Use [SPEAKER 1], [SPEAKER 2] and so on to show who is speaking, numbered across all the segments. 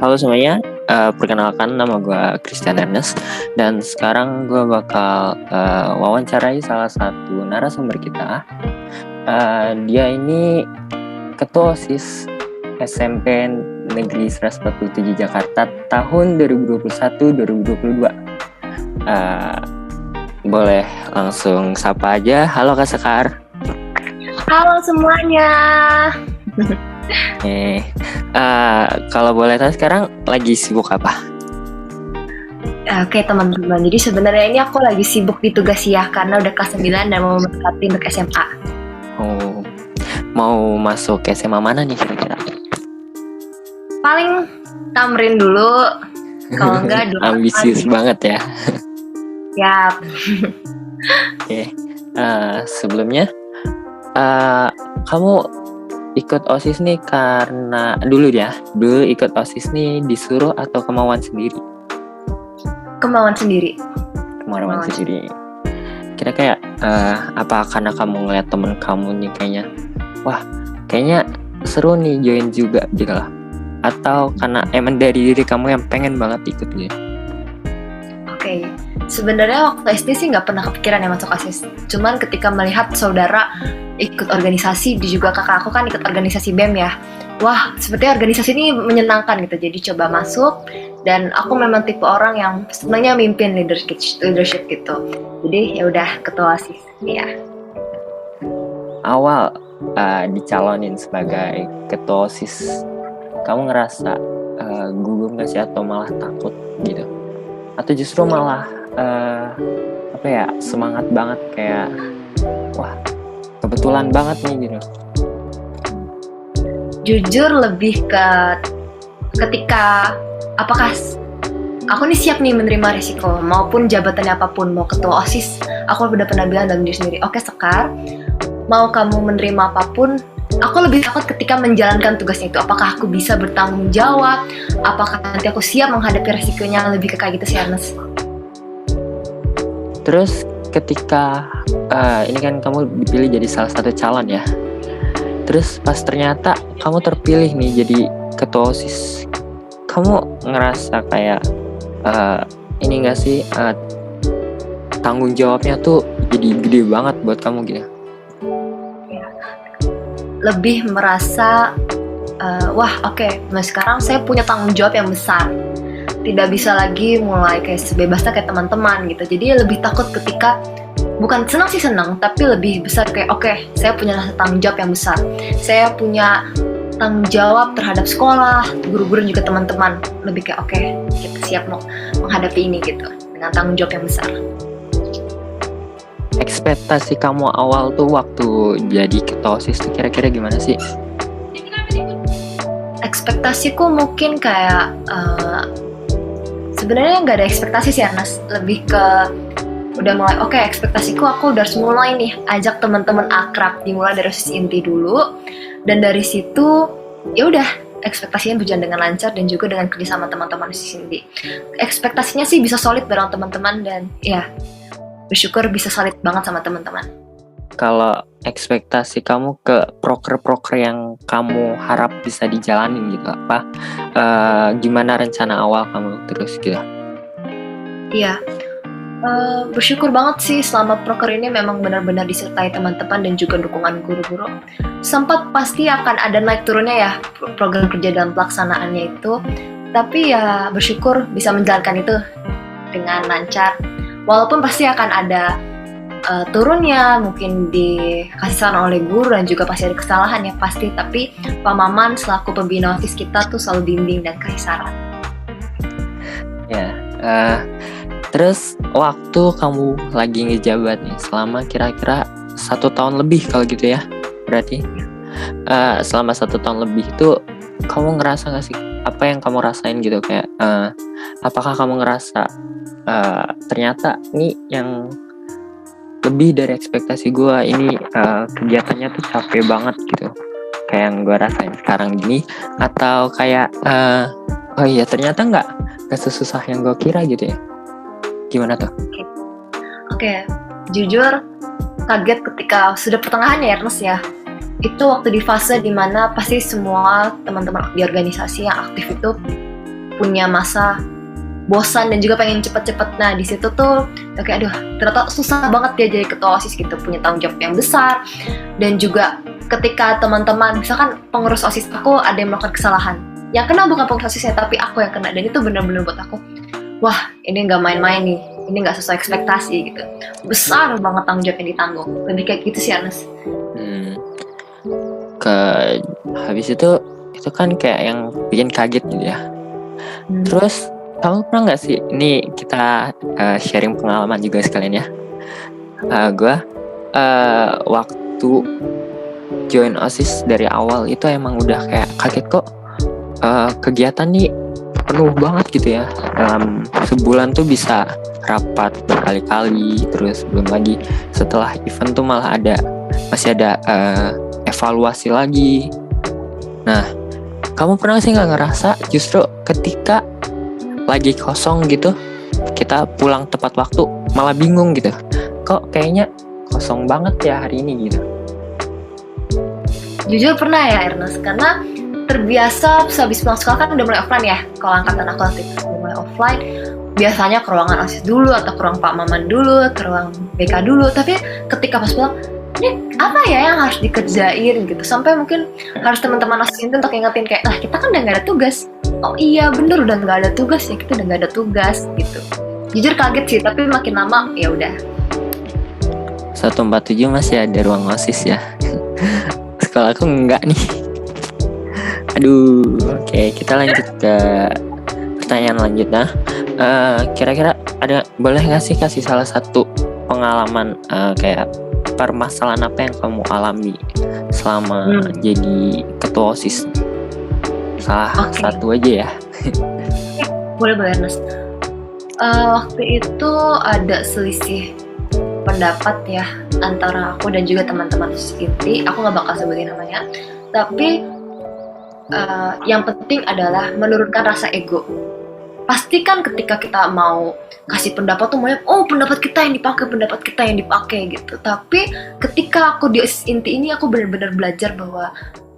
[SPEAKER 1] Halo semuanya, perkenalkan nama gue Christian Ernest. Dan sekarang gue bakal wawancarai salah satu narasumber kita. Dia ini Ketua OSIS SMP Negeri 147 Jakarta tahun 2021-2022. Boleh langsung sapa aja. Halo Kak Sekar.
[SPEAKER 2] Halo semuanya.
[SPEAKER 1] Kalau boleh tahu sekarang lagi sibuk apa?
[SPEAKER 2] Oke teman-teman, jadi sebenarnya ini aku lagi sibuk di tugas ya karena udah kelas 9 dan mau mendekati untuk SMA.
[SPEAKER 1] Oh, mau masuk SMA mana nih kira-kira?
[SPEAKER 2] Paling Tamrin dulu, kalau enggak
[SPEAKER 1] ambisius banget ya.
[SPEAKER 2] Yap.
[SPEAKER 1] Oke, sebelumnya kamu ikut OSIS nih karena dulu ikut OSIS nih disuruh atau kemauan sendiri?
[SPEAKER 2] Kemauan sendiri.
[SPEAKER 1] Sendiri. Kira-kira apa karena kamu ngeliat temen kamu nih kayaknya seru nih join juga gitu lah? Atau karena emang dari diri kamu yang pengen banget ikut gitu?
[SPEAKER 2] Oke, sebenarnya waktu SD sih nggak pernah kepikiran ya masuk OSIS. Cuman ketika melihat saudara ikut organisasi, juga kakak aku kan ikut organisasi BEM ya. Wah, sepertinya organisasi ini menyenangkan gitu. Jadi coba masuk, dan aku memang tipe orang yang senangnya mimpin leadership gitu. Jadi ya udah ketua OSIS ya.
[SPEAKER 1] Awal dicalonin sebagai ketua OSIS, kamu ngerasa gugup nggak sih atau malah takut gitu? Atau justru malah semangat banget kayak wah kebetulan banget nih gitu?
[SPEAKER 2] Jujur lebih ke ketika apakah aku nih siap nih menerima risiko maupun jabatannya apapun, mau ketua OSIS, aku udah pernah bilang dalam diri sendiri, oke Sekar, mau kamu menerima apapun, aku lebih takut ketika menjalankan tugasnya itu. Apakah aku bisa bertanggung jawab? Apakah nanti aku siap menghadapi resikonya? Lebih ke kayak gitu sih, Ernest.
[SPEAKER 1] Terus ketika ini kan kamu dipilih jadi salah satu calon ya. Terus pas ternyata kamu terpilih nih jadi ketua OSIS, kamu ngerasa kayak ini nggak sih tanggung jawabnya tuh jadi gede banget buat kamu gitu?
[SPEAKER 2] Lebih merasa sekarang saya punya tanggung jawab yang besar, tidak bisa lagi mulai kayak sebebasnya kayak teman-teman gitu. Jadi lebih takut ketika bukan senang, tapi lebih besar kayak saya punya tanggung jawab yang besar, saya punya tanggung jawab terhadap sekolah, guru-guru juga teman-teman. Lebih kayak kita siap mau menghadapi ini gitu dengan tanggung jawab yang besar.
[SPEAKER 1] Ekspektasi kamu awal tuh waktu jadi ketua OSIS tuh kira-kira gimana sih?
[SPEAKER 2] Ekspektasiku mungkin kayak sebenarnya nggak ada ekspektasi sih Ernest, lebih ke udah mulai ekspektasiku aku udah harus mulai nih ajak teman-teman akrab, dimulai dari OSIS inti dulu, dan dari situ ya udah ekspektasinya berjalan dengan lancar dan juga dengan kerja sama teman-teman OSIS inti. Ekspektasinya sih bisa solid bareng teman-teman dan ya bersyukur bisa solid banget sama teman-teman.
[SPEAKER 1] Kalau ekspektasi kamu ke proker-proker yang kamu harap bisa dijalanin gitu apa? Gimana rencana awal kamu terus gitu?
[SPEAKER 2] Iya, bersyukur banget sih selama proker ini memang benar-benar disertai teman-teman dan juga dukungan guru-guru. Sempat pasti akan ada naik turunnya ya program kerja dalam pelaksanaannya itu, tapi ya bersyukur bisa menjalankan itu dengan lancar. Walaupun pasti akan ada turunnya, mungkin dikasih saran oleh guru dan juga pasti ada kesalahan ya pasti, tapi Pak Maman selaku pembina OSIS kita tuh selalu bimbing dan kasih saran.
[SPEAKER 1] Ya, terus waktu kamu lagi ngejabat nih selama kira-kira 1 tahun lebih kalau gitu ya, berarti selama 1 tahun lebih itu kamu ngerasa gak sih apa yang kamu rasain gitu kayak apakah kamu ngerasa ternyata nih yang lebih dari ekspektasi gue ini kegiatannya tuh capek banget gitu kayak yang gue rasain sekarang gini, atau kayak ternyata nggak sesusah yang gue kira gitu ya? Gimana tuh?
[SPEAKER 2] Oke, jujur kaget ketika sudah pertengahan ya Ernest ya. Itu waktu di fase dimana pasti semua teman-teman di organisasi yang aktif itu punya masa bosan dan juga pengen cepet-cepet. Nah di situ tuh oke, aduh ternyata susah banget ya jadi ketua OSIS gitu, punya tanggung jawab yang besar. Dan juga ketika teman-teman, misalkan pengurus OSIS aku ada yang melakukan kesalahan, yang kena bukan pengurus OSISnya tapi aku yang kena, dan itu benar-benar buat aku, wah ini nggak main-main nih, ini nggak sesuai ekspektasi gitu, besar banget tanggung jawab yang ditanggung. Lebih kayak gitu sih Ernest.
[SPEAKER 1] Ke habis itu kan kayak yang bikin kaget gitu ya. Terus kamu pernah nggak sih, ini kita sharing pengalaman juga sekalian ya. Gue waktu join OSIS dari awal itu emang udah kayak kaget kok, kegiatan nih penuh banget gitu ya. Dalam sebulan tuh bisa rapat berkali-kali, terus belum lagi setelah event tuh malah masih ada evaluasi lagi. Nah, kamu pernah sih nggak ngerasa justru ketika lagi kosong gitu, kita pulang tepat waktu malah bingung gitu, kok kayaknya kosong banget ya hari ini gitu?
[SPEAKER 2] Jujur pernah ya Ernest, karena terbiasa habis pulang sekolah kan udah mulai offline ya. Kalau angkatan aku waktu itu udah mulai offline, biasanya ke ruangan OSIS dulu, atau ke ruang Pak Maman dulu, ke ruang BK dulu. Tapi ketika pas pulang, ini apa ya yang harus dikerjain gitu, sampai mungkin harus teman-teman OSIS itu untuk ingetin kayak, nah kita kan udah nggak ada tugas. Oh iya bener, udah nggak ada tugas ya, kita udah nggak ada tugas gitu. Jujur kaget sih, tapi makin lama ya udah.
[SPEAKER 1] 147 masih ada ruang OSIS ya. Sekolah aku enggak nih. Aduh, oke, kita lanjut ke pertanyaan lanjutnya. Kira-kira boleh nggak sih kasih salah satu pengalaman kayak permasalahan apa yang kamu alami selama jadi ketua OSIS? Salah satu aja ya.
[SPEAKER 2] Boleh Ernest. Waktu itu ada selisih pendapat ya antara aku dan juga teman-teman OSIS inti. Aku nggak bakal sebutin namanya, tapi yang penting adalah menurunkan rasa ego. Pastikan ketika kita mau kasih pendapat tuh maunya, oh pendapat kita yang dipakai gitu. Tapi ketika aku di OSIS inti ini, aku benar-benar belajar bahwa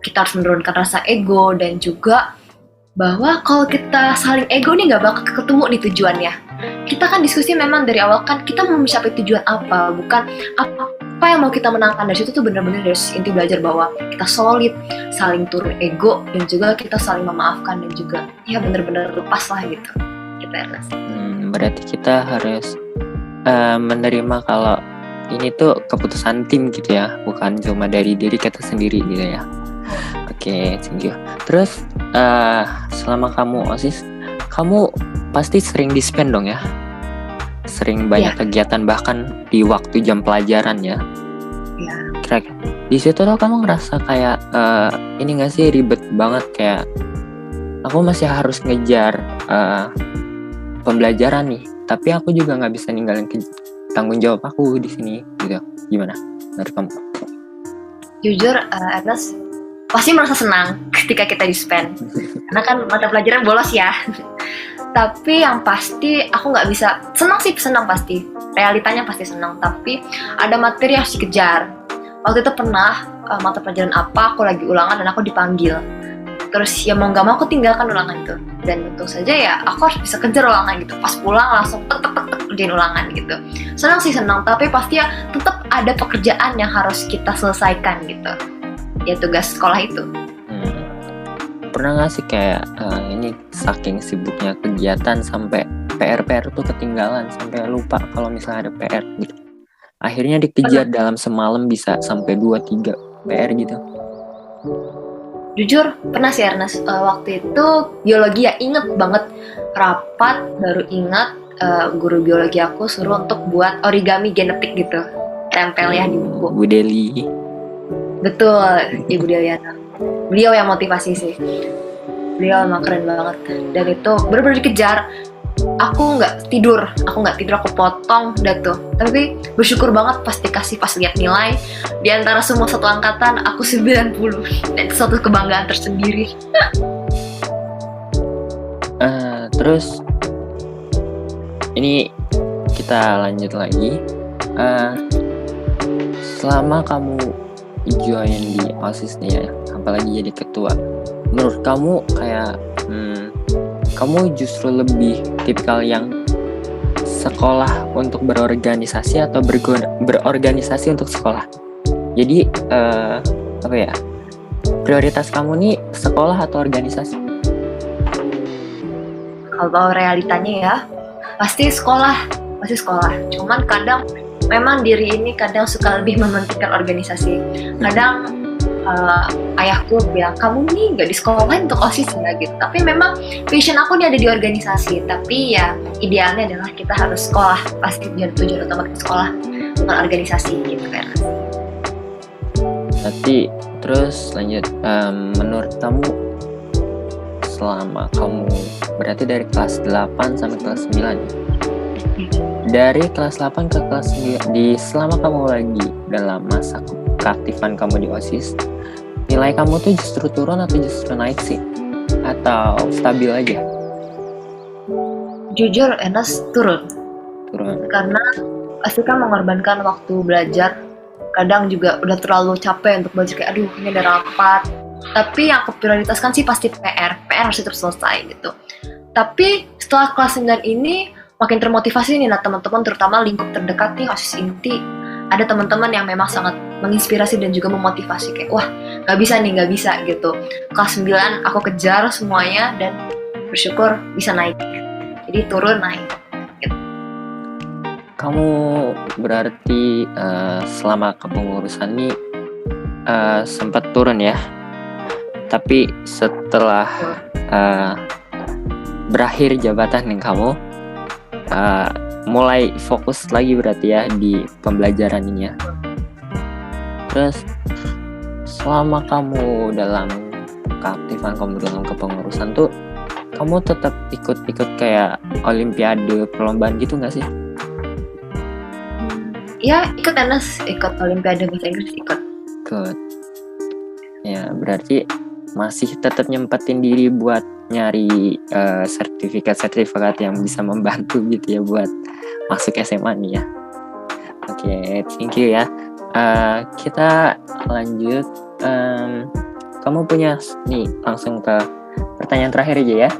[SPEAKER 2] kita harus menurunkan rasa ego, dan juga bahwa kalau kita saling ego nih nggak bakal ketemu nih tujuannya. Kita kan diskusi memang dari awal kan kita mau mencapai tujuan apa, bukan apa yang mau kita menangkan. Dari situ tuh benar-benar dari inti belajar bahwa kita solid, saling turun ego, dan juga kita saling memaafkan, dan juga ya benar-benar lepas lah gitu. Kita Ernest.
[SPEAKER 1] Berarti kita harus menerima kalau ini tuh keputusan tim gitu ya, bukan cuma dari diri kita sendiri gitu ya. Oke, thank you. Terus selama kamu OSIS, kamu pasti sering di-spend dong ya? Sering banyak kegiatan bahkan di waktu jam pelajaran ya?
[SPEAKER 2] Iya.
[SPEAKER 1] Kira-kira di situ tuh kamu ngerasa kayak ini nggak sih ribet banget, kayak aku masih harus ngejar pembelajaran nih, tapi aku juga nggak bisa ninggalin tanggung jawab aku di sini gitu. Gimana menurut kamu?
[SPEAKER 2] Jujur, Ernest pasti merasa senang ketika kita di-spend, karena kan mata pelajaran bolos ya. Tapi yang pasti aku nggak bisa senang pasti, realitanya pasti senang, tapi ada materi yang harus dikejar. Waktu itu pernah mata pelajaran apa, aku lagi ulangan dan aku dipanggil, terus ya mau nggak mau aku tinggalkan ulangan itu, dan untung saja ya aku harus bisa kejar ulangan gitu. Pas pulang langsung tek kerjain ulangan gitu. Senang, tapi pasti ya tetap ada pekerjaan yang harus kita selesaikan gitu, ya tugas sekolah itu.
[SPEAKER 1] Pernah gak sih kayak ini saking sibuknya kegiatan sampai PR tuh ketinggalan, sampai lupa kalau misalnya ada PR gitu, akhirnya dikejar dalam semalam bisa sampai 2-3 PR gitu?
[SPEAKER 2] Jujur pernah sih Ernest. Waktu itu biologi ya, inget banget rapat, baru ingat guru biologi aku suruh untuk buat origami genetik gitu, tempel ya di buku.
[SPEAKER 1] Bu Deli.
[SPEAKER 2] Betul, Ibu Deliana. Beliau yang motivasi sih. Beliau emang keren banget. Dan itu bener-bener dikejar. Aku nggak tidur, aku potong dah tuh. Tapi bersyukur banget pas lihat nilai, di antara semua satu angkatan aku 90, dan itu suatu kebanggaan tersendiri.
[SPEAKER 1] Terus ini kita lanjut lagi. Selama kamu join di OSIS nih ya, apalagi jadi ketua, menurut kamu kayak kamu justru lebih tipikal yang sekolah untuk berorganisasi atau berorganisasi untuk sekolah? Jadi apa ya? Prioritas kamu nih sekolah atau organisasi?
[SPEAKER 2] Kalau realitanya ya, pasti sekolah. Cuman kadang memang diri ini kadang suka lebih mementingkan organisasi. Kadang ayahku bilang, kamu nih nggak di sekolah untuk OSIS ya gitu. Tapi memang passion aku nih ada di organisasi. Tapi ya idealnya adalah kita harus sekolah. Pasti tujuan utama kita sekolah, bukan organisasi gitu kan.
[SPEAKER 1] Nanti terus lanjut, menurut kamu selama kamu berarti dari kelas 8 sampai kelas 9, dari kelas 8 ke kelas 9, selama kamu lagi dalam masa keaktifan kamu di OSIS, nilai kamu tuh justru turun atau justru naik sih? Atau stabil aja?
[SPEAKER 2] Jujur Enes turun. Karena pasti kan mengorbankan waktu belajar. Kadang juga udah terlalu capek untuk belajar, kayak aduh ini ada rapat. Tapi yang aku prioritaskan sih pasti PR harus tetap selesai gitu. Tapi setelah kelas 9 ini makin termotivasi nih, nah teman-teman terutama lingkup terdekat nih OSIS inti, ada teman-teman yang memang sangat menginspirasi dan juga memotivasi, kayak wah nggak bisa gitu. Kelas 9 aku kejar semuanya dan bersyukur bisa naik, jadi turun naik gitu.
[SPEAKER 1] Kamu berarti selama kepengurusan nih sempat turun ya, tapi setelah berakhir jabatan nih kamu mulai fokus lagi berarti ya di pembelajaran ini ya. Terus selama kamu dalam keaktifan kamu dalam kepengurusan tuh, kamu tetap ikut kayak olimpiade, perlombaan gitu nggak sih?
[SPEAKER 2] Ya ikut Enes, ikut olimpiade bahasa Inggris ikut.
[SPEAKER 1] Ya berarti masih tetap nyempetin diri buat nyari sertifikat yang bisa membantu gitu ya buat masuk SMA nih ya. Oke, thank you ya. Kita lanjut. Kamu punya nih, langsung ke pertanyaan terakhir aja ya.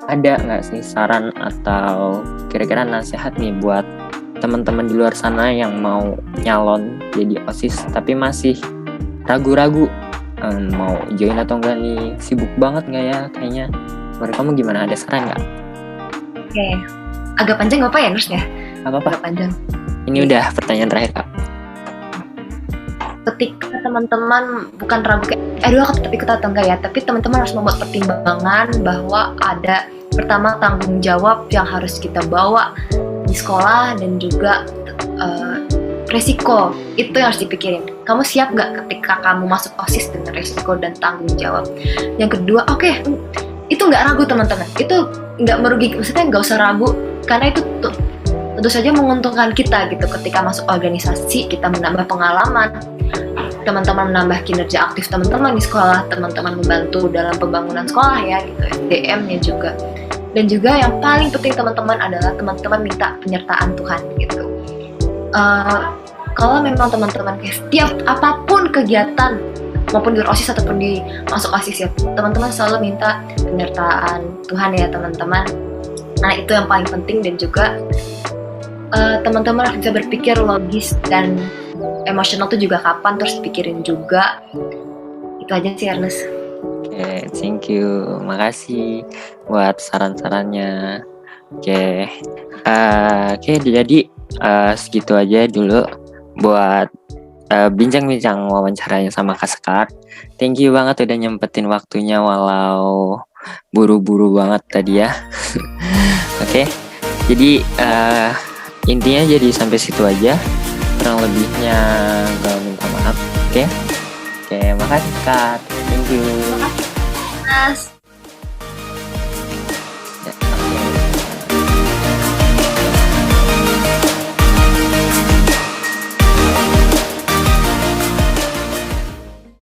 [SPEAKER 1] Ada nggak sih saran atau kira-kira nasihat nih buat teman-teman di luar sana yang mau nyalon jadi OSIS tapi masih ragu-ragu mau join atau enggak nih, sibuk banget nggak ya kayaknya? Menurut kamu gimana, ada saran nggak?
[SPEAKER 2] Oke, agak panjang nggak apa ya Nus ya?
[SPEAKER 1] Apa-apa.
[SPEAKER 2] Agak panjang.
[SPEAKER 1] Ini udah pertanyaan terakhir Kak.
[SPEAKER 2] Ketika teman-teman bukan ragu kayak aduh aku tetap ikut atau enggak ya, tapi teman-teman harus membuat pertimbangan bahwa ada pertama tanggung jawab yang harus kita bawa di sekolah dan juga resiko itu yang harus dipikirin. Kamu siap nggak ketika kamu masuk OSIS dengan resiko dan tanggung jawab? Yang kedua, itu nggak ragu teman-teman. Itu nggak merugikan, maksudnya nggak usah ragu karena itu tentu saja menguntungkan kita gitu. Ketika masuk organisasi kita menambah pengalaman, teman-teman menambah kinerja aktif teman-teman di sekolah, teman-teman membantu dalam pembangunan sekolah ya gitu, SDM-nya juga. Dan juga yang paling penting teman-teman adalah teman-teman minta penyertaan Tuhan gitu. Kalau memang teman-teman kayak setiap apapun kegiatan maupun di OSIS ataupun di masuk OSIS ya, teman-teman selalu minta penyertaan Tuhan ya teman-teman. Nah itu yang paling penting, dan juga teman-teman harus bisa berpikir logis dan emosional tuh juga kapan terus dipikirin juga. Itu aja sih Ernest.
[SPEAKER 1] Oke, thank you, makasih buat saran-sarannya. Oke, jadi segitu aja dulu buat bincang-bincang wawancaranya sama Kak Sekar. Thank you banget udah nyempetin waktunya walau buru-buru banget tadi ya. Oke, jadi intinya jadi sampai situ aja. Kurang lebihnya gue minta maaf. Oke, makasih Kak. Thank you.
[SPEAKER 2] Mas.